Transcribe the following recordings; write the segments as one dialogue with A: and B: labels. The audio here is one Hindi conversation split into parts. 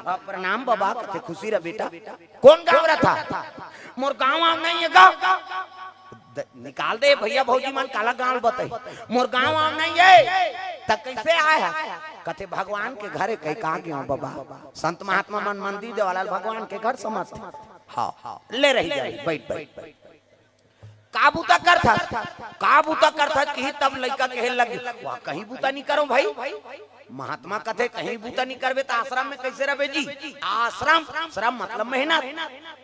A: प्रणाम बाबा कथे खुशी रे बेटा कौन गाँव रहा था मोर गाँव आम नहीं है गाँव निकाल दे भैया भौजी मन काला गाँव बताई मोर गाँव आम नहीं है तक कैसे आया कथे भगवान के घरे कहीं कहा गया बाबा संत महात्मा मन मंदिर देवाला भगवान के घर समझ हाँ ले रही बैठ बैठ काबूता कर था कि तब लड़का कहे लगे वाह कहीं बूता नहीं करो भाई महात्मा कथे कहीं बूता नहीं करबे तो आश्रम में कैसे रहे जी आश्रम श्रम मतलब मेहनत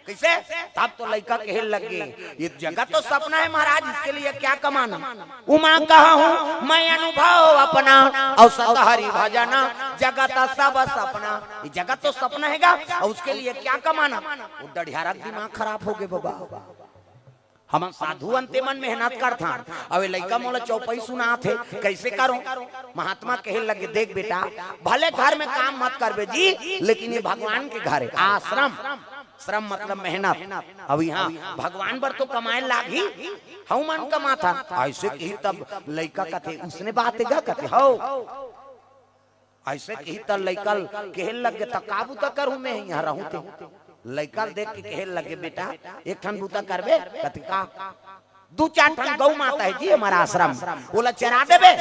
A: कैसे तब तो लड़का कहे लगे ये जगह तो सपना है महाराज इसके लिए क्या कमाना उमा कहा हूँ मैं अनुभव अपना और सतहरी भजना जगत सब सपना ये जगत तो सपना हैगा और उसके लिए क्या कमाना वो डढ़ियारा दिमाग खराब हो गए बाबा हम साधु अंते मन मेहनत करता अब लड़का मोला चौपाई सुना थे कैसे करो महात्मा कहे लगे देख बेटा भले घर में काम मत करबे जी लेकिन ये भगवान के घर है आश्रम श्रम मतलब मेहनत अब यहाँ भगवान पर तो कमाए लागी हम मन कमा था ऐसे कही तब लड़का कथे उसने बात कथे हो ऐसे कही तब लड़का कहे लगे तो काबू तो करूँ मैं यहाँ रहूँ लड़का देख के कहे लगे बेटा एक ठन बूता करबे कथी का 2-4 ठन गौ माता है जी हमारा आश्रम बोला चरा देबे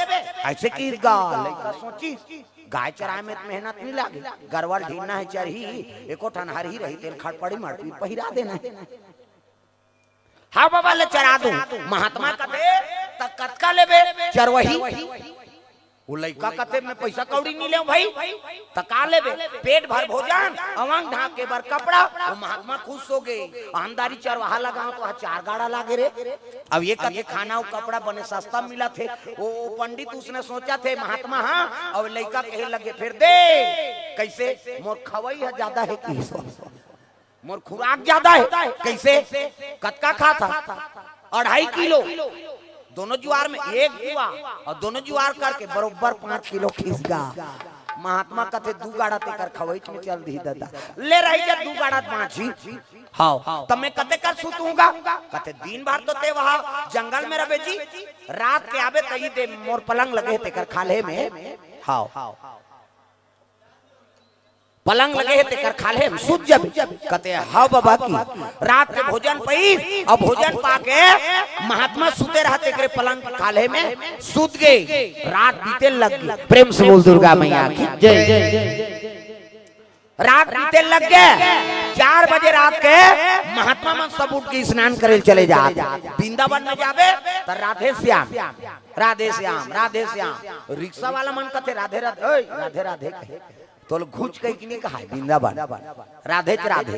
A: ऐसे की लड़का सोची गाय चराए में मेहनत नहीं लागे गरवाल ढीना है चरही एको ठन हर ही रही तेल खड़पड़ी मड़पी पहिरा देना हाँ बाबा ले चरा दू महात्मा कथे तक कतका लेबे चरवही वो लड़का कथे में पैसा कौड़ी नहीं ले भाई तका लेबे पेट भर भोजन अवंग ढाक के बर कपड़ा वो महात्मा खुश हो गए आमदारी चरवाहा लगा तो 4 गाड़ा लागे रे अब ये कथे खाना और कपड़ा बने सस्ता मिला थे वो पंडित उसने सोचा थे महात्मा हाँ और लड़का कहे लगे फिर दे कैसे मोर खवई है ज्यादा है कि मोर खुराक ज्यादा है कैसे कतका खा था 2.5 किलो दोनों जुआर में एक जुआ और दोनों जुआर करके बरोबर 5 किलो खींचगा महात्मा कथे 2 गाड़ा तेकर खवैच में चल दी दादा ले रही जा 2 गाड़ा माछी हाँ तब मैं कते कर सुतूंगा कथे दिन भर तो ते वहाँ जंगल में रहे जी रात के आवे तई दे मोर पलंग लगे तेकर खाले में हाँ पलंग लगे ते कर खाले सूत जब कहते हाँ बाबा की रात के भोजन पई और भोजन पाके महात्मा सूते रहते करे पलंग खाले में सूत गए रात बीते लग गई प्रेम से बोल दुर्गा मैया की जय रात बीते लग गए 4 बजे रात के महात्मा मन सब उठ के स्नान करे चले जाते वृंदावन में जावे तो राधे श्याम रिक्शा वाला मन कहते राधे राधे राधे राधे तो घुच कहीं नहीं कहा वृंदावन राधे राधे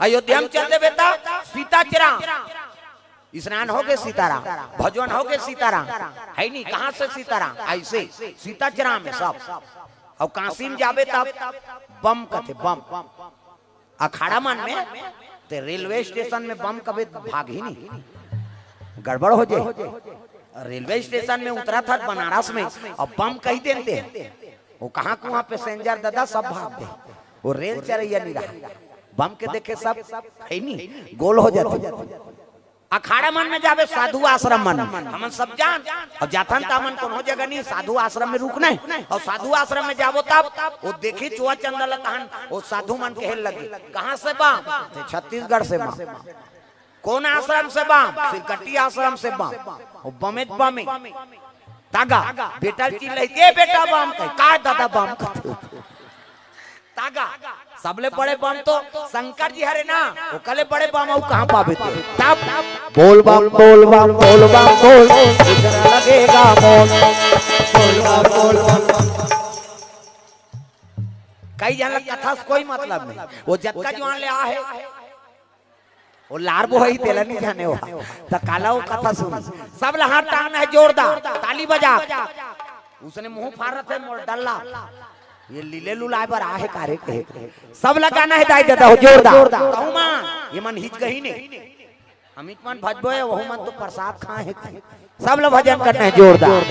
A: अयोध्या में चलते बेटा सीता चरा स्नान हो गए सीताराम भजन हो गए सीताराम है नहीं कहाँ से सीताराम ऐसे सीता चरा में सब और काशी में जावे तब बम कथे बम अखाड़ा मन में ते रेलवे स्टेशन में बम कभी भाग ही नहीं गड़बड़ हो जाए रेलवे स्टेशन में उतरा था बनारस में और बम कही देते वो कहाँ को वहाँ पैसेंजर दादा सब भाग दे वो रेल चरैया नहीं रहा बम के देखे सब है नहीं गोल हो जाते अखाड़ा मन में जावे साधु आश्रम मन हम सब जान और जाथन तामन कोनो जगह नहीं साधु आश्रम में रुकना है और साधु आश्रम में जावो तब वो देखी चुआ चंदल तहन वो साधु मन कहे लगे कहाँ से बम छत्तीसगढ़ से बम कौन आश्रम से बम सिरकट्टी आश्रम से बम बमे तागा बेटा की लगे बेटा बम का दादा बम तागा सबले बड़े बम तो शंकर जी हरे ना वो कले बड़े बम और कहां पावे थे तब बोल बम बोल बम बोल बम बोल इतना लगेगा मोल बोल बम बोल बम कई जन कथा कोई मतलब नहीं वो जत्का जवान ले आ है वो लार वो ही तेला नहीं जाने वो तो काला वो कथा सुन सब लहार टांग है जोरदार ताली बजा उसने मुंह फाड़ रहा थे मोर डल्ला ये लीले लुलाए पर आहे कारे कहे सब लगाना है दाई दादा हो जोरदार कहूं मां ये मन हिच गई नहीं अमित मन भजबो है वो मन तो प्रसाद खाए है सब लोग भजन करना है जोरदार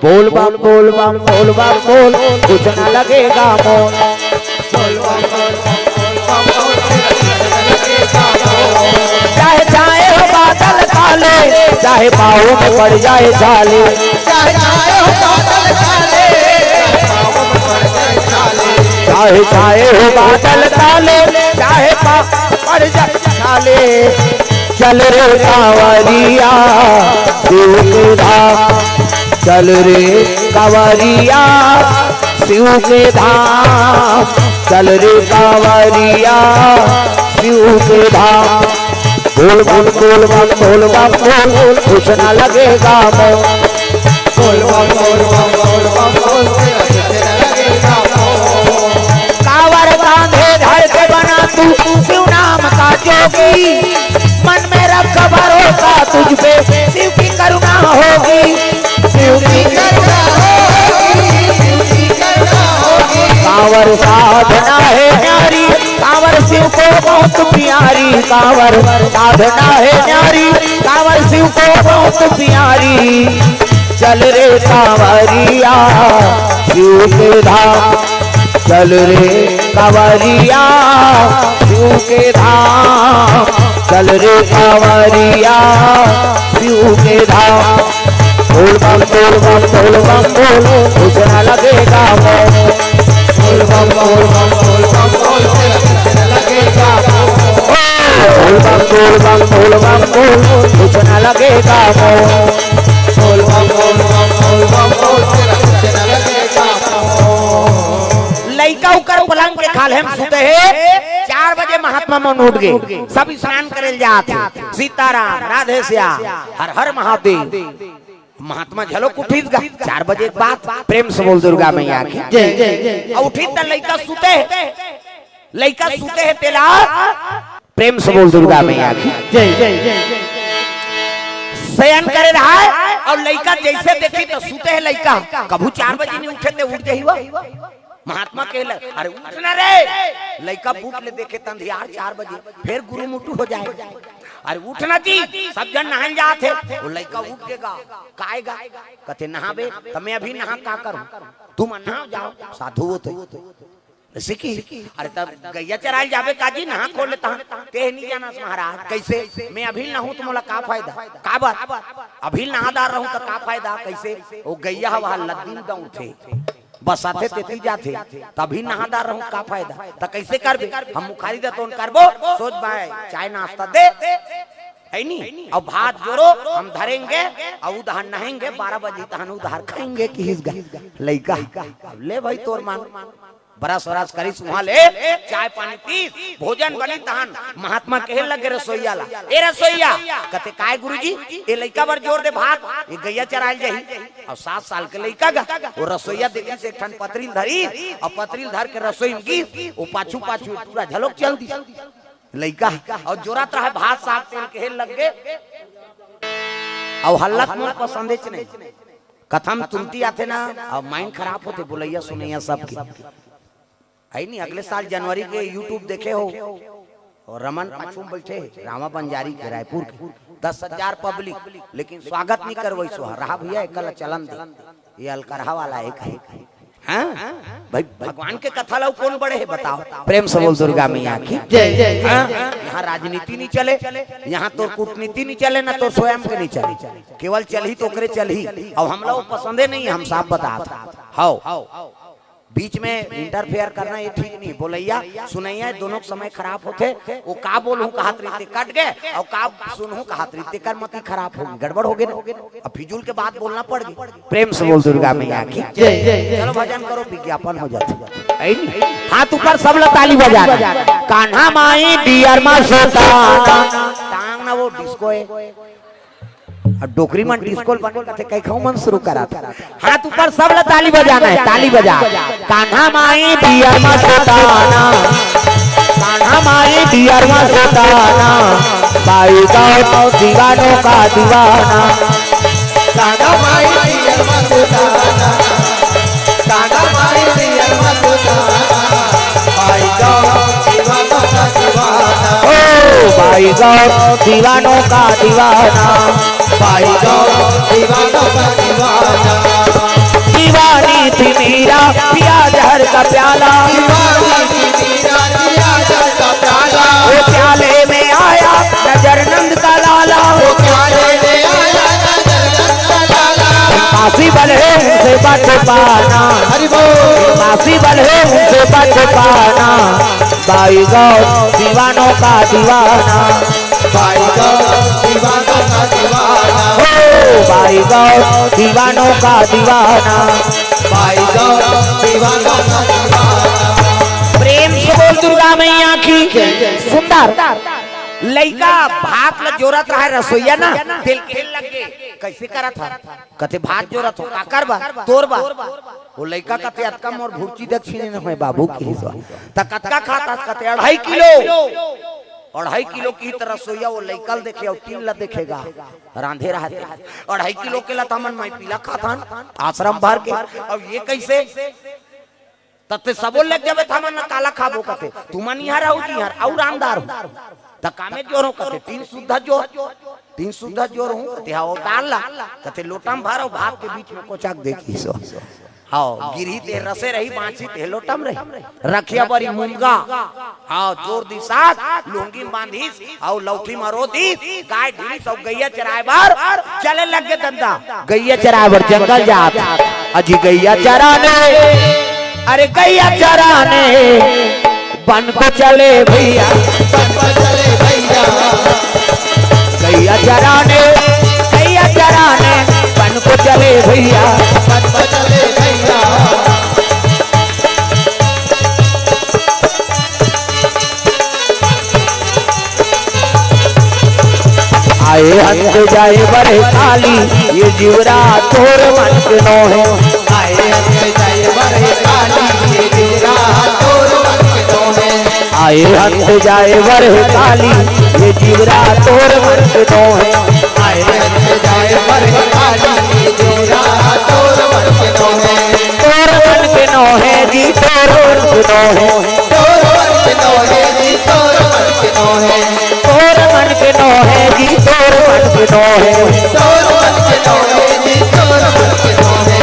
A: बोल बम बोल बम बोल बम बोल कुछ ना लगेगा मोल बोल बम बोल चाहे चाहे हो बादल काले चाहे पाँव में पड़ जाए छाले चाहे चाहे हो बादल काले पाँव में पड़ जाए छाले
B: चाहे चाहे हो बादल काले, चाहे पड़ जाले, चल रे कांवरिया शिव के धाम, चल रे कांवरिया शिव के धाम, चल रे कांवरिया शिव के धाम। बोल बम बोल बम बोल बम बोल, कुछ न लगेगा मोल, बोल बम बोल बम बोल बम बोल, कुछ न लगेगा मोल। कांवर बांधे धर के बना तू शिव नाम का जोगी, मन में रख भरोसा तुझ पे शिव की करुणा होगी, शिव की करुणा होगी, शिव की करुणा होगी। कांवर साधना है न्यारी, कांवर शिव को बहुत प्यारी, कांवर साधना है न्यारी, कांवर शिव को बहुत प्यारी। चल रे कांवरिया शिव के धाम, चल रे कांवरिया शिव के धाम, चल रे कांवरिया शिव के धाम। बोल बम बोल बम बोल बम बोल, कुछ न लगेगा मोल, बोल बम बोल बम बोल बम बोल, कुछ न लगेगा मोल, बोल बम बोल बम बोल बम बोल, कुछ न लगेगा मोल, बोल बम बोल बम बोल बम बोल, कुछ न लगेगा मोल।
A: लइका उकर पलंग के खाल हम सुते है 4 बजे महात्मा मन उठ गए, सब स्नान करे जाते, सीताराम राधे श्याम हर हर महादेव। महात्मा झलक उठी 4 बजे के बाद, प्रेम से बोल दुर्गा मैया की जय जय। और उठी त लइका सुते है तेला, प्रेम से बोल दुर्गा मैया की जय जय। शयन करे रहा है और लइका जैसे देखी तो सुते है लइका, कभू 4 बजे नहीं उठे थे, उठ जाई हुआ। महात्मा कहले अरे उठना रे, लइका बूट ले देखे तंधियार 4 बजे, फिर गुरु मुटु हो जाएगा। अरे उठना जी, सब जन नहान जाते, वो लइका उठ गेगा, काएगा कहते नहाबे, तो मैं अभी नहा का करूं, तुम नहा जाओ, साधु होते सीखी। अरे तब गैया चराल जाबे काजी, नहा खोल लेता ते नहीं जाना महाराज, कैसे मैं अभी नहूं तो मोला का फायदा, का बात अभी नहादार रहूं तो का फायदा, कैसे वो गैया हवा लद्दीन द उठे बस आते तेती जाते, तभी नहादार रहूं का फायदा, तो कैसे करबे हम मुखारी दे तो करबो, सोच भाई चाय नाश्ता दे है नहीं, और भात जोड़ो हम धरेंगे और उधर नहेंगे, 12 बजे तहन उधर खाएंगे कि लइका ले भाई तोर मान बरस वरस करी वहां ले चाय पानी पी, भोजन बनी तहन महात्मा कहे लगे रसोईया ला, ए रसोईया कहते काय गुरुजी ए लइका बर जोर दे भात, ये गैया चराल जाही। और 7 साल के लइका गा वो रसोईया देखी से ठन पतरील धरी और पतरील धर के रसोई में गी, वो पाछू पाछू पूरा झलक चल दी लइका, और जोरात रहा भात साग तेल के लग गए, और हल्लत मोर पसंदे च नहीं, कथम तुमती आते ना और माइंड खराब होते, बोलैया सुनैया सबकी है नहीं। अगले साल जनवरी के YouTube देखे हो, और रमन पाछू बैठे रामा बंजारी के रायपुर के 10,000 पब्लिक, लेकिन स्वागत नहीं करवई सो रहा भैया, एकल चलन दे ये अलकरहा वाला एक है। हाँ भाई भगवान के कथा लो कौन बड़े है बताओ, प्रेम से बोल दुर्गा मैया की जय जय। यहाँ राजनीति नहीं चले, यहाँ तो कूटनीति नहीं चले, ना तो स्वयं के नहीं चले, केवल चल ही तो करे चल ही, और हम लोग पसंदे नहीं है, हम साफ बता हाउ बीच में इंटरफेयर करना ये ठीक नहीं, बोलैया सुनैया दोनों समय खराब होते, वो का बोलूं कहा तरीते कट गए और का सुनूं कहा तरीते कर मती खराब होगी, गड़बड़ हो गए, अब फिजूल के बात बोलना पड़ गई। प्रेम से बोल दुर्गा मैया की जय जय। चलो भजन करो, विज्ञापन हो जाते, हाथ ऊपर सब लोग ताली बजा, कान्हा माई डियर मा सोता टांग ना वो डिस्को है, डोकरी मन डिस्को बने कथे कई खाऊ मन शुरू करा था, हाथ ऊपर सब लोग ताली बजाना है, ताली बजा। कान्हा माई डियर मा सोताना, कान्हा माई डियर मा सोताना, भाई गाँव दीवानों का दीवाना, कान्हा माई डियर मा सोताना, कान्हा माई डियर मा सोताना, भाई गाँव दीवानों का दीवाना, ओ भाई गाँव दीवानों का दीवाना, भाई गाँव दीवानों का दीवाना। दीवानी थी मीरा पिया जहर का प्याला, दीवानी थी मीरा पिया जहर का प्याला, वो प्याले में आया नजर नंद का लाला, वो प्याले में आया नजर नंद का लाला,
B: बासी बल है उनसे बच पाना, बासी बल है उनसे बच पाना, भाई गौ दीवानों का दीवाना,
C: भाई गौ दीवानों का दीवाना,
B: हो भाई गौ दीवानों का दीवाना,
C: भाई गौ दीवानों का दीवाना।
B: प्रेम से बोल दुर्गा मैया की सुंदर
A: लइका भात ल जोरत रहा रसोईया ना तेल खेल लगे कैसे करा था कते भात जोरत हो काकर बा तोर बा वो लइका कते अतका मोर भूची दक्षिण न होय बाबू की हिस्सा त कतका खाता कते 2.5 किलो 2.5 किलो की तरह रसोईया वो लइकल देखे और टीम ला देखेगा रांधे रहते 2.5 किलो के ला हमन मैं पीला खाथन आश्रम भर के अब ये कैसे तते सबो लग जावे हमन ना काला खाबो कते तुमन यहाँ रहू जी यहाँ और रामदार हो त कामे जोरो कते 3 शुद्ध जोर हूं कते हाओ डाल ला कते लोटम भरो भाप के बीच में कोचाक देखी सो हाओ गिरही ते रसे रही बांची ते लोटम रही रखिया बरी मुंगा हाओ जोर दी साथ लुंगी बांधीस हाओ लौठी मारो दी गाय ढीली सब गैया चराए बार चले लग गए धंधा
B: गैया चरावर जंगल जात अजी गैया चराने, अरे गैया चराने बन को चले भैया,
C: बन को चले भैया,
B: गैया चराने बन को चले भैया,
C: बन को चले भैया।
B: आए हंस जाए बड़े काली ये जीवरा तोर मन के नो है,
C: आए हंस जाए बड़े काली ये जीवरा तोर मन के नो है,
B: आए हंस जाए बड़े काली ये जीवरा तोर मन के नो है,
C: आए हंस जाए बड़े काली ये जीवरा तोर मन के नो है,
B: तोर मन के नो है जी तोर मन के नो है,
C: तोर मन के नो है जी तोर मन के नो है,
B: तोर मन के नो है जी तोर मन के नो है,
C: तोर मन के नो है जी तोर मन के नो है।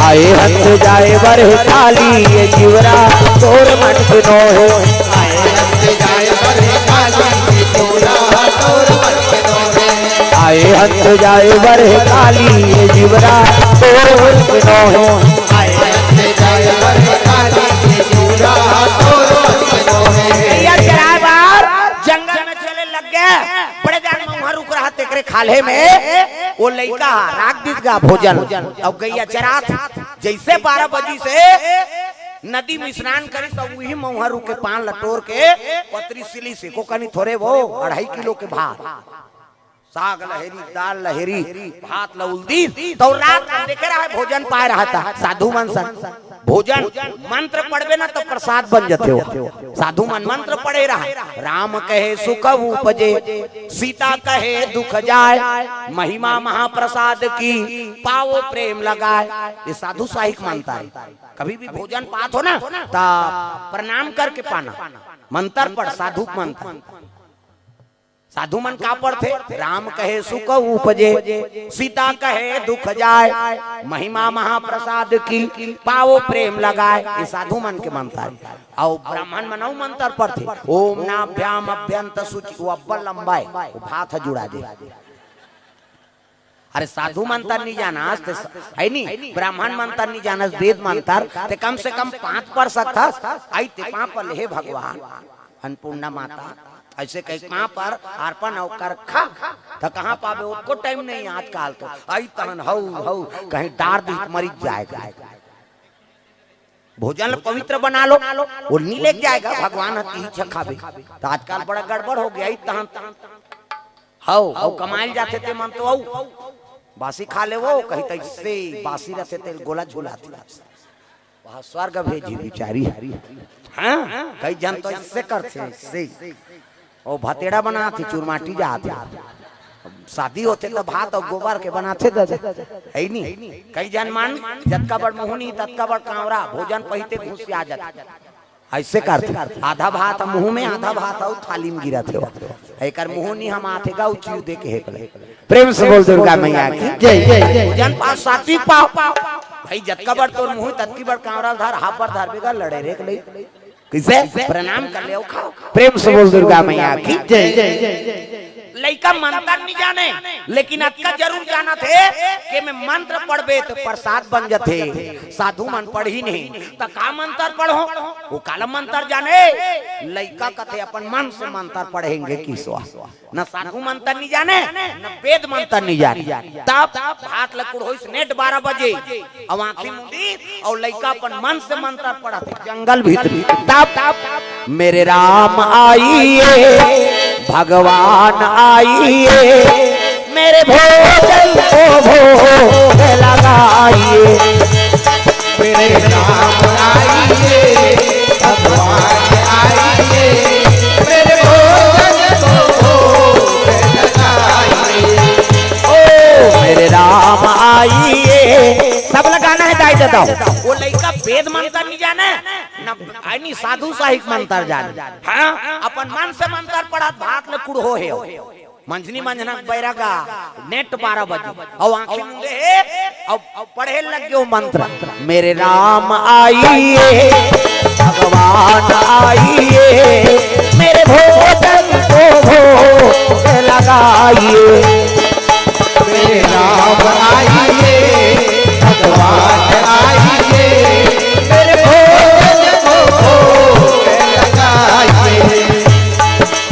B: आए हंस जाए बड़े काली ये जीवरा तोर मन के नो है,
C: आए हंस जाए बड़े काली ये जीवरा तोर मन के नो है,
B: आए हंस जाए बड़े काली ये जीवरा तोर मन के नो है,
C: आए हंस जाए बड़े काली ये जीवरा तोर मन के नो है।
A: गैया चराए बार जंगल में चले लग गए बड़े जान में वहां रुक रहा तेरे खाले में वो लइका राख दिस गा भोजन अब गैया चरात जैसे 12 बजे से नदी में स्नान करी तो वही मौहा रुके पान लटोर के पतरी सिली से को कनी थोड़े वो 2.5 किलो के भात साग लहरी दाल लहरी भात लउल्दी तो रात में देखे रहा है भोजन पाए रहा था साधु मन सन भोजन मंत्र पढ़बे ना तो प्रसाद बन जाते हो साधु मन मंत्र पढ़े रहा राम कहे सुख उपजे सीता कहे दुख जाए महिमा महाप्रसाद की पाओ प्रेम लगाए ये साधु साहिक मानता है कभी भी भोजन पात हो ना ता प्रणाम करके पाना मंत्र पढ़ साधु मंत्र साधु मन का पढ़ते राम कहे सुख उपजे सीता कहे दुख जाए महिमा महाप्रसाद की पाओ प्रेम लगाए ये साधु मन के मंत्र है और ब्राह्मण मनऊ मंत्र पढ़ते ओम नाभ्याम अभ्यंत सुचि वो अब्बल लंबाए वो भात जुड़ा दे अरे साधु मंत्र नहीं जाना है नहीं ब्राह्मण मंत्र नहीं जाना वेद मंत्र ते कम से कम 5 पढ़ सकता आई ते 5 पर हे भगवान अन्नपूर्णा माता ऐसे कहीं कहाँ पर अर्पण कर खा तो कहाँ पावे उसको टाइम नहीं आजकल तो आई तहन हऊ कहीं डार दी मरीज जाएगा भोजन पवित्र बना लो वो नहीं ले जाएगा भगवान हती खावे तो आजकल बड़ा गड़बड़ हो गया तहन हऊ कमाइल जाते थे मन तो बासी खा ले वो कहीं तैसे बासी रहते थे गोला झुलाती वहाँ स्वर्ग भेजी बिचारी हाँ कई जन तो इससे करते इससे ओ भतेड़ा बनाते चूरमाटी जाते शादी होते तो भात और गोबर के बनाते है नहीं कई जन मान जतका बड़ मुहनी ततका बड़ कांवरा भोजन पहिते घुस आ जाते ऐसे करते आधा भात मुंह में आधा भात और थाली में गिरा थे एक मुहनी हम आते गा उची दे के हेकले
B: प्रेम से बोल दुर्गा मैया की जय जय
A: भोजन पास साथी पाओ भाई जतका बड़ तोर मुंह ततकी बड़ कांवरा धर हा पर धर बेगा लड़े रे ले किसे प्रणाम कर ले खाओ
B: प्रेम से बोल दुर्गा मैया की जय जय
A: लड़का मंत्र नहीं जाने लेकिन अक्का जरूर जाना थे कि मैं मंत्र पढ़बे तो प्रसाद बन जाते। साधु मन पढ़ ही नहीं तो का मंत्र पढ़ो, वो काला मंत्र जाने। लड़का कथे अपन मन से मंत्र पढ़ेंगे किसवा, न साधु मंत्र नहीं जाने न वेद मंत्र नहीं जाने। तब हाथ लकुड़ हो नेट 12 बजे और आंखें मूंदी और लड़का अपन मन से मंत्र पढ़ा जंगल भीतर। तब
B: मेरे राम आइए भगवान आइए, मेरे भोजन को भोग लगाइए।
C: मेरे राम आइए भगवान आइए, मेरे भोजन को भोग लगाइए।
B: ओ मेरे राम आइए, सब लगाना है दाई देता हूँ।
A: वो लड़का वेद मंत्र नहीं जाने न साधु साहिक मंत्र जाने। हाँ अपन मन से मंत्र पढ़ा भात लकुड़ हो मंझनी मंझना बैरागा नेट 12 बजे और आंखें मूंदे है और पढ़े लग गयो मंत्र।
B: मेरे राम आइए भगवान आइए, मेरे भोजन को भोग लगाइए।
C: मेरे राम आइए भगवान आइए, मेरे भोजन को भोग लगाइए।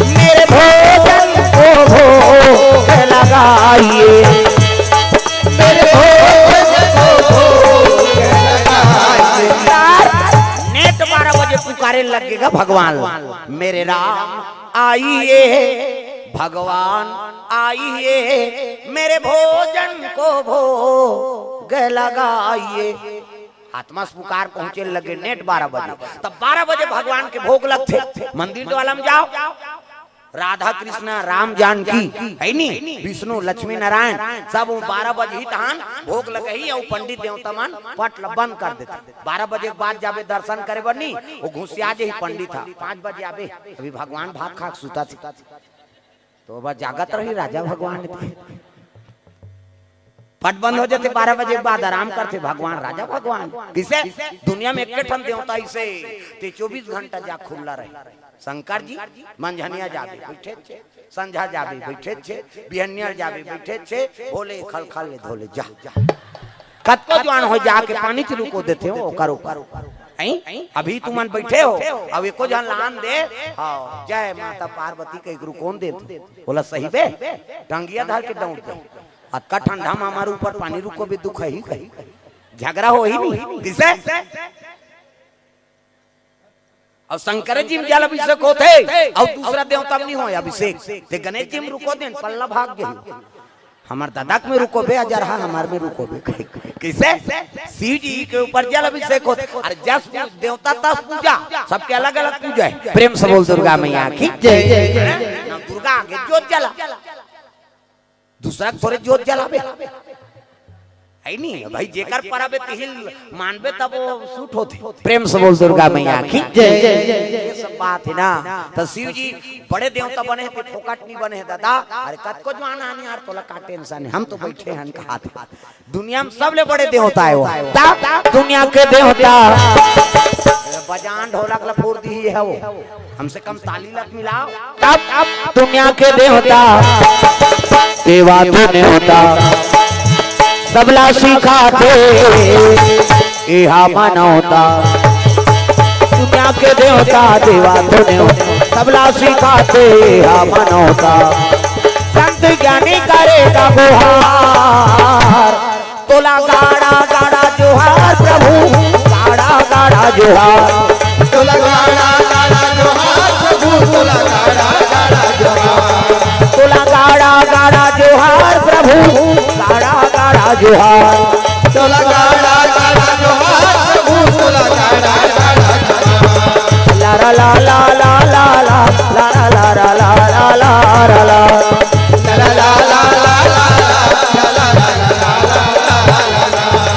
B: मेरे भोजन को भोग लगाइए।
C: मेरे भोजन को भोग लगाइए।
A: नेट 12 बजे पुकारे लगेगा भगवान। मेरे राम आइए भगवान आइए, मेरे भोजन को भोग लगाइए। आत्मा पुकार पहुंचे लगे नेट 12 बजे। तब 12 बजे भगवान के भोग लगते। मंदिर द्वाला में जाओ, राधा कृष्ण राम जानकी है नी, विष्णु लक्ष्मी नारायण सब 12 बजे ही तहान भोग लगे ही और पंडित देवता मन पट बंद कर देते। 12 बजे के बाद जाबे दर्शन करे बनी वो घुसिया जे ही पंडित था। 5 बजे आबे अभी भगवान भात खा सुता थे तो बस जागत रही राजा भगवान पट बंद हो जाते। 12 बजे के बाद आराम करते भगवान राजा भगवान। किसे दुनिया में एक ठन देवता इसे 24 घंटा जा खुला रहे। शंकर जी मंझनिया जाबे बैठे छे, संझा जाबे बैठे छे, बिहनिया जाबे बैठे छे, भोले खल खल ले धोले जा कतको जवान हो जाके पानी च रुको देते हो करो करो। अभी तुम बैठे हो अब एको जन लान दे हाँ जय माता पार्वती के रुकोन दे बोला सही बे टंगिया धर के दौड़ दे। अक्का ठंडा में हमारे ऊपर पानी रुको भी दुख है ही कहीं झगड़ा हो ही नहीं किसे। और शंकर जी में जल अभिषेक होते और दूसरा देवता नहीं हो अभिषेक ते गणेश जी में रुको दे पल्ला भाग गए। हमार दादा में रुको बे अजर हमार में रुको बे किसे। शिव जी के ऊपर जल अभिषेक होते और जस देवता तस पूजा सबके अलग अलग पूजा है।
B: प्रेम से बोल दुर्गा मैया की जय जय जय।
A: दुर्गा आगे जोत जला दूसरा थोड़े जोत जलाबे है नहीं भाई जेकर परबे तिहिल मानबे तब वो सूट होते।
B: प्रेम से बोल दुर्गा मैया की जय जय जय।
A: ये सब बात है ना। तो शिव जी बड़े देवता बने थे फोकट नहीं बने दादा। अरे कत को जवान आने यार तोला का टेंशन है हम तो बैठे हैं इनका हाथ दुनिया में सबले बड़े देवता है वो
B: दुनिया के देवता
A: बजान ढोलक लफूर दी है वो हमसे कम ताली लत मिलाओ।
B: तब दुनिया के देवता देवा तो नहीं होता सबला सिखाते इहा मनौता। दुनिया के देवता देवा तो नहीं होता सबला सिखाते इहा मनौता। संत ज्ञानी करेगा गुहार तोला गाड़ा गाड़ा जोहार प्रभु गाड़ा गाड़ा जोहार।
C: तोला गाड़ा गाड़ा जोहार प्रभु तोला गाड़ा गाड़ा जोहार।
B: तोला गाड़ा गाड़ा जोहार प्रभु गाड़ा गाड़ा जोहार।
C: तोला गाड़ा गाड़ा जोहार प्रभु तोला गाड़ा गाड़ा जोहार।
B: ला ला ला ला ला ला ला ला ला ला ला ला ला ला ला
C: ला ला ला ला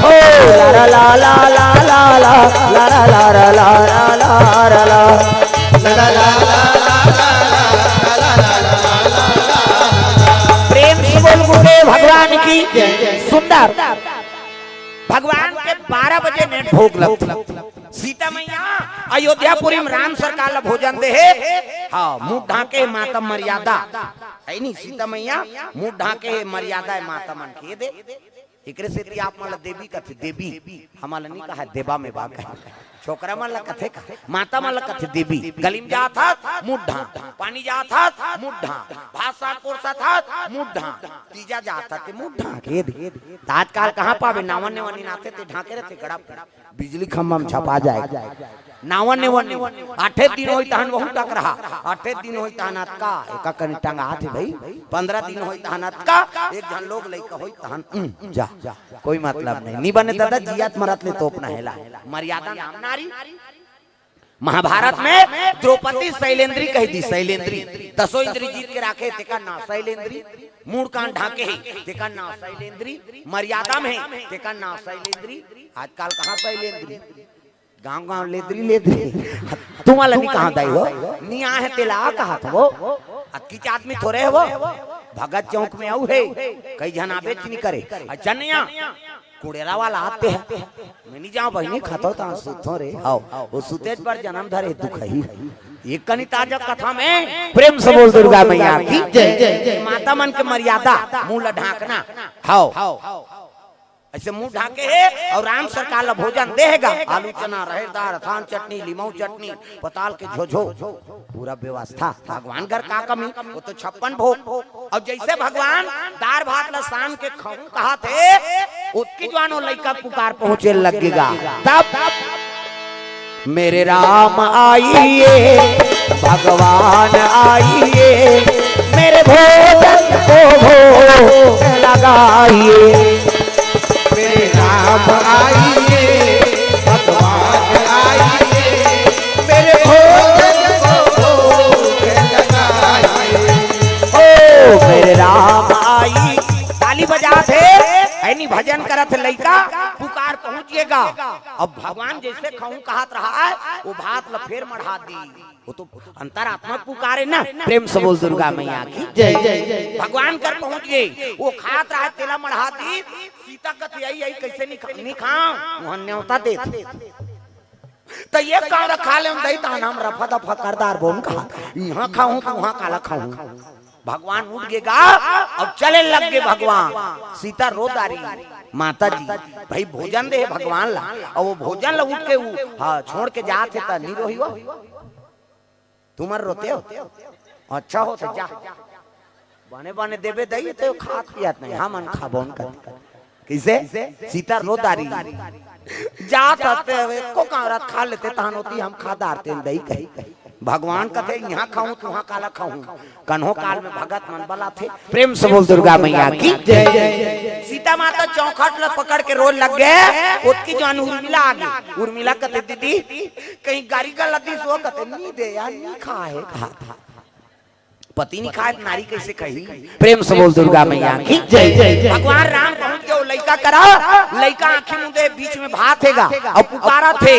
B: ओ ला ला ला ला ला ला ला ला ला ला ला ला ला ला। प्रेम से बोल गुरुदेव भगवान की सुंदर।
A: भगवान के 12 बजे नेट भोग लगता। सीता सीता मैया अयोध्यापुरी में राम सरकार ला भोजन दे हाँ मुंह ढाके माता मर्यादा है नहीं सीता मैया मुंह ढाके मर्यादा है माता मन के दे एकरे से आप मला देवी कथे देवी हमारा नहीं कहा देवा में बाग है छोकरा मन ला कथे का माता मन ला कथे देवी गली में जा था मुड्ढा पानी जा था मुड्ढा भाषा कोरसा था मुड्ढा तीजा जा था के मुड्ढा के तात्काल कहां पावे नावन ने वनी नाते ते ढाके रहते गड़ा बिजली खंभा में छपा जाए नावन ने वनी 8 दिन होई तहन बहुत तक रहा 8 दिन होई तहन का एका कन टंगा थे भाई 15 दिन होई तहन का एक जन लोग लइका होई तहन जा कोई मतलब नहीं बने दादा जियात मरत ले तोप ना हेला मर्यादा नाम नारी महाभारत में द्रौपदी शैलेंद्री कही दी शैलेंद्री 10 इंद्री जीत के राखे तेका ना शैलेंद्री मूड कान ढाके है तेका ना शैलेंद्री मर्यादा में तेका ना शैलेंद्री आजकल कहां शैलेंद्री गांव गांव लेद्री लेद्री तुम्हारा नहीं कहां दाई हो नहीं आ है तेला कहा था वो किच आदमी थोड़े है वो भगत चौक में आऊ है कई जन आबे नहीं करे चनिया कुड़ेरा वाला आते हैं मैं नहीं जाऊं बहनी खातो ता सुतो रे आओ वो सुतेज पर जन्म धरे दुख ही एक कनी ताजा कथा में प्रेम से बोल दुर्गा मैया की जय जय माता मन के मर्यादा मुंह ढाकना हाओ ऐसे मुंह ढाके है और राम सरकार ला भोजन देगा आलू चना रहेदार थान चटनी लीमऊ चटनी पताल के झोझो पूरा व्यवस्था भगवान घर का कमी वो तो 56 भोग और जैसे भगवान दार भात ला शाम के खाऊं कहा थे उसकी जवानों लइका पुकार पहुंचे लगेगा तब
B: मेरे राम आइए भगवान आइए मेरे भोजन को भोग लगाइए
C: मेरे राम आइए भगवान आइए मेरे भोजन को भोग लगाइए
B: ओ मेरे राम
A: आई ताली बजा थे ऐनी भजन करत लइका पुकार पहुंचिएगा अब भगवान जैसे खाऊं कहत रहा है वो भात ला फेर मढ़ा दी वो तो अंतरात्मा पुकारे ना प्रेम से बोल दुर्गा मैया की
B: जय जय
A: भगवान कर पहुंच गए वो खात रहा तेला मढ़ा दी सीता कथी आई कैसे नहीं खाऊं वहां न्योता दे तो ये का रखा ले दई ता नाम रफा दफा करदार बोम कहा यहां खाऊं तो वहां काला खाऊं भगवान उठ गएगा अब चले लग गए भगवान सीता रोदारी माता जी भाई भोजन दे भगवान ला और वो भोजन ला उठ के हाँ छोड़ के जाते ता नहीं रोही हो तुम्हारे रोते हो अच्छा हो तो जा बने बने देवे दई तो खात पियात नहीं हम खा बोन कर कैसे सीता रोदारी जाते को कांगरात खा लेते तहन होती हम खा दारते दई कही भगवान कथे यहाँ खाऊं तो वहां काला खाऊं कन्हो काल में भगत मन बला थे प्रेम से बोल दुर्गा मैया की जय जय सीता माता चौखट ल पकड़ के रोज लग गए उसकी जान उर्मिला आ गई उर्मिला कथे दीदी कहीं गाड़ी का लदी सो कथे नहीं दे यार नहीं खाए खा पति नहीं खाए नारी कैसे कही
B: प्रेम से बोल दुर्गा मैया की जय जय
A: भगवान राम पहुंच गए लइका करा लइका आंखें मुंदे बीच में भात हैगा और पुकारा थे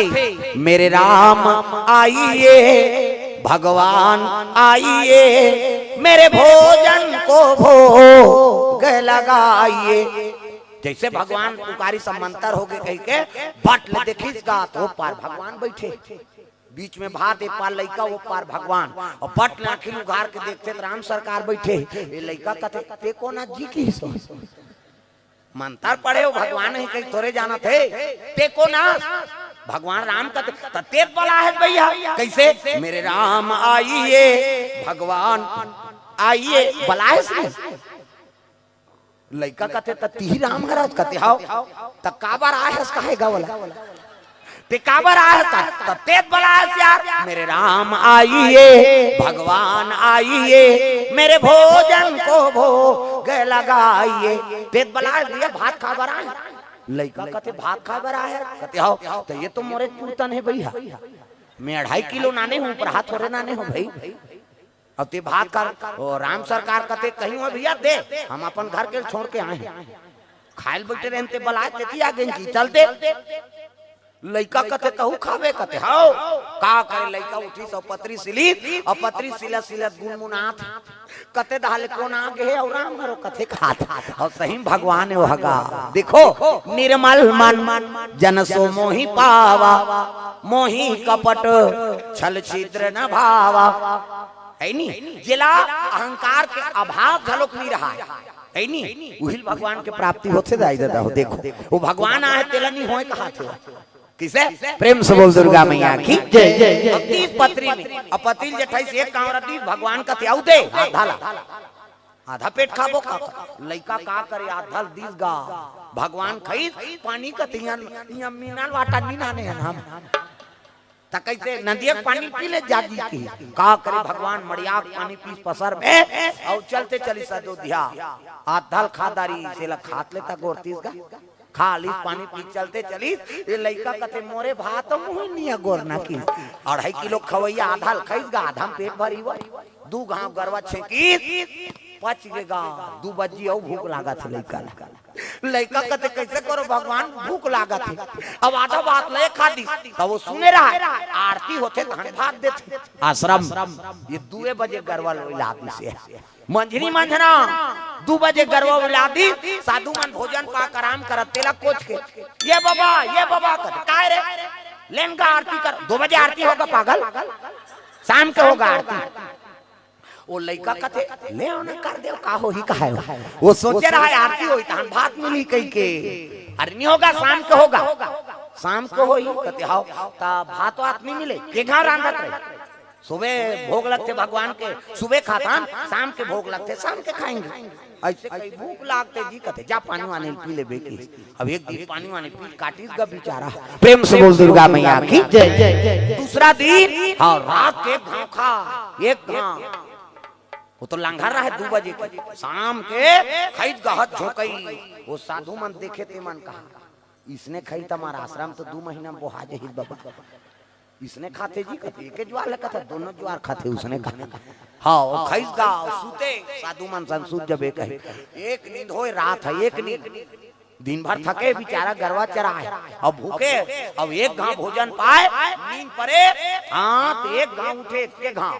B: मेरे राम आइए भगवान आइए मेरे भोजन को भोग लगाइए
A: जैसे भगवान पुकारी समंतर हो गए कह के बट ले देखिस का तो पार भगवान बैठे बीच में भात एक पार लइका वो पार भगवान और पट लाखिल उघार के देखते राम सरकार बैठे ये लइका कथे ते कोना जी की मंत्र पढ़े हो भगवान ही कहीं थोड़े जाना थे ते कोना भगवान राम का तेज बला है भैया कैसे मेरे राम आइए भगवान आइए बला है लइका कथे ती राम महाराज कथे हाओ त काबर आए कहेगा बोला ते काबर आए त तेज बला है यार मेरे राम आइए भगवान आइए मेरे भोजन को भोग लगाइए तेज बला है भैया भात खाबर आए लइका कथे भात खाबर आए कथे हाओ तो ये तो मोरे कीर्तन है भैया मैं 2.5 किलो नाने हूं पर हाथ थोड़े नाने हो भाई अब ते भात कर राम सरकार कथे कहीं हो भैया दे हम अपन घर के छोड़ के आए हैं खाइल बैठे रहते बलाए तेती आ गई चलते लइका कथे कहू खावे कथे हाओ का करे लइका उठी सो पत्री सिली और पत्री सिला सिला गुनमुनाथ कते दाल को ना गे और राम करो कथे खाता और सही भगवान होगा। देखो निर्मल मन जन सो मोहि पावा, मोहि कपट छल छिद्र न भावा। है नी जिला अहंकार के अभाव झलक नहीं रहा है नी उहिल भगवान के प्राप्ति होते जाई दादा हो। देखो वो भगवान आए तेला नहीं होए कहा थे किसे
B: प्रेम से बोल दुर्गा मैया की जय जय।
A: 30 पत्री में अपतिल जेठाई से एक कांवरा दी भगवान का त्याउ दे आधा आधा पेट खाबो का लइका का करे आधा दिस गा भगवान खई पानी का तिया मीनाल वाटा मीनाने हम कैसे नदिया पानी पी ले जागी की का करे भगवान मड़िया पानी पी पसर में और चलते चली सदोधिया आधल खादारी से खात लेता गोरतीस का खाली पानी पी चलते चली ये लइका कते मोरे भात मुंह निया गोरना की 2.5 किलो खवैया आधल खइस गा आधा पेट भरी हुआ 2 घाव गरवा छेकी पच गेगा 2 बजी और भूख लागा थे लइका कते कैसे करो भगवान भूख लागा थे अब आधा बात ले खा दी तो वो सुने रहा आरती होते धन भाग देते आश्रम ये 2 बजे गरवा लादी से मंझनी मंझना 2 बजे गरवा लादी साधु मन भोजन पाक आराम करत तेला कोच के ये बाबा कर काय रे लेन का आरती कर 2 बजे आरती होगा पागल शाम के होगा आरती। वो लइका कथे ले ओने कर दे का हो ही कहा है वो सोचे रहा है आरती होई तहन भात मिली कई के अरे नहीं होगा शाम को होई कते हां ता भात वात नहीं मिले के घर रांधत रहे सुबह भोग लगते भगवान के सुबह खातान शाम के भोग लगते शाम के खाएंगे ऐसे कई भूख लागते जी कथे जा पानी वानी पी ले बेटी अब एक दिन पानी वानी पी काटिस गा बेचारा।
B: प्रेम से बोल दुर्गा मैया की जय जय।
A: दूसरा दिन हां रात के घाव खा एक घाव वो तो लंघर रहा है 2 बजे के शाम के खरीद गहत झोकई वो साधु मन देखे ते मन कहा इसने खई तुम्हारा आश्रम तो 2 महीना में बोहा जे बाबा इसने खाते जी कहते एक ज्वार कथा दोनों ज्वार खाते उसने खा हाँ वो खईस गा सूते साधु मन संसूत जब एक नींद होए रात है एक नींद दिन भर थके बेचारा गरवा चरा है अब भूखे अब एक घाव भोजन पाए नींद पड़े हाँ तो एक घाव उठे एक घाव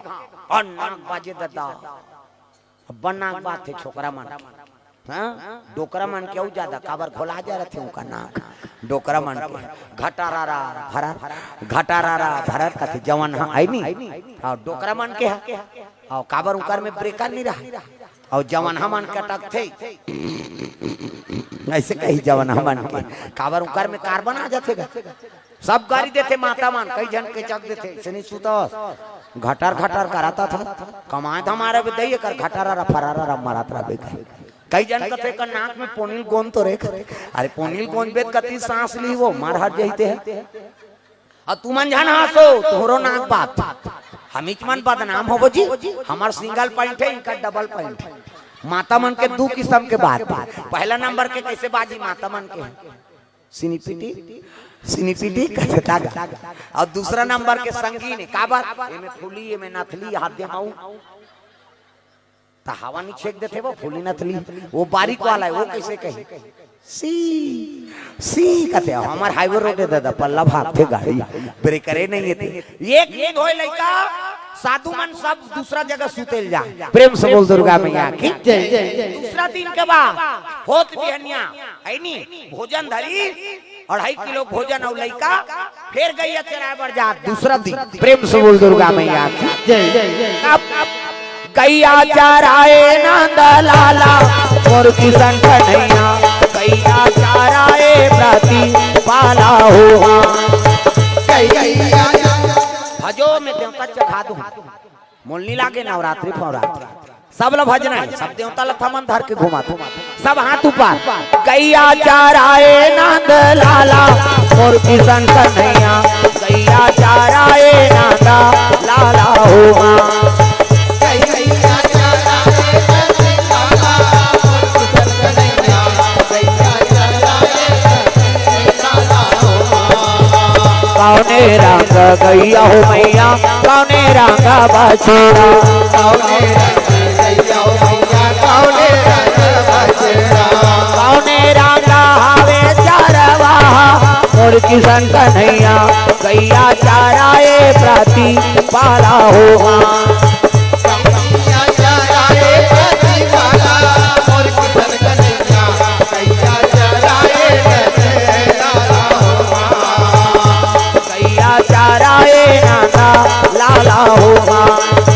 A: और नाक बाजे दादा बनाक बात थे छोकरा मन हाँ डोकरा मन क्यों ज्यादा काबर खोला जा रहे थे उनका नाक डोकरा मन के घटारा भरत का थे जवान हाँ आई नहीं और डोकरा मन के और काबर उनकर में ब्रेकर नहीं रहा और जवान मन के टक थे ऐसे कही जवान मन के काबर उनकर में कार्बन आ जाते सब गाड़ी देते माता मान कई जन के चक देते से नहीं सुता घटार कराता था कमाए था हमारे भी दई कर घटारा फरारा मारत रहा कई जन कथे का नाक में पोनील गोंद तो रे अरे पोनील गोंद बेद कती सांस ली वो मार हट जाते हैं और तू मन जान हंसो तोहरो नाक बात हमीच मन बदनाम हो जी हमार सिंगल पॉइंट है इनका डबल पॉइंट है माता मन के 2 किस्म के बात पहला नंबर के कैसे बाजी माता मन के सिनीपीटी कैसे तागा और दूसरा नंबर के संगीन का बात एमे फूली एमे नथली हाथ दे माऊ ता हवा नहीं छेक देते वो फूली नथली वो बारीक वाला है वो कैसे कही सी कहते हमार हाईवे रोड दे दादा पल्ला भागते गाड़ी ब्रेकरे नहीं थे एक नींद होए लइका साधु मन सब दूसरा जगह सुतेल जा।
B: प्रेम से बोल दुर्गा मैया की जय जय।
A: दूसरा दिन के बाद होत बिहनिया है नी भोजन धरी 2.5 किलो भोजन और लइका फिर गैया चराए बर जा दूसरा दिन।
B: प्रेम से बोल दुर्गा मैया की जय जय। गैया चराए नंद लाला और किशन कन्हैया गैया चराए प्रति पाला हुआ
A: भजो में देवता चढ़ा दूं मोलनी लागे नवरात्रि फवरात्रि सब लोग भजना है सब देवता लथा मन धर के घुमा दो सब हाथ ऊपर
B: गैया चराए नंद लाला और किशन कन्हैया गैया चराए नंद लाला हुआ कौने रंग गैया हो मैया कौने रंग बछड़ा
C: कौने रंग गैया हो मैया कौने रंग बछड़ा
B: कौने रंग हावे चरवा और किशन कन्हैया गैया चराए प्रति पाला हुआ
C: गैया चराए
B: हो माँ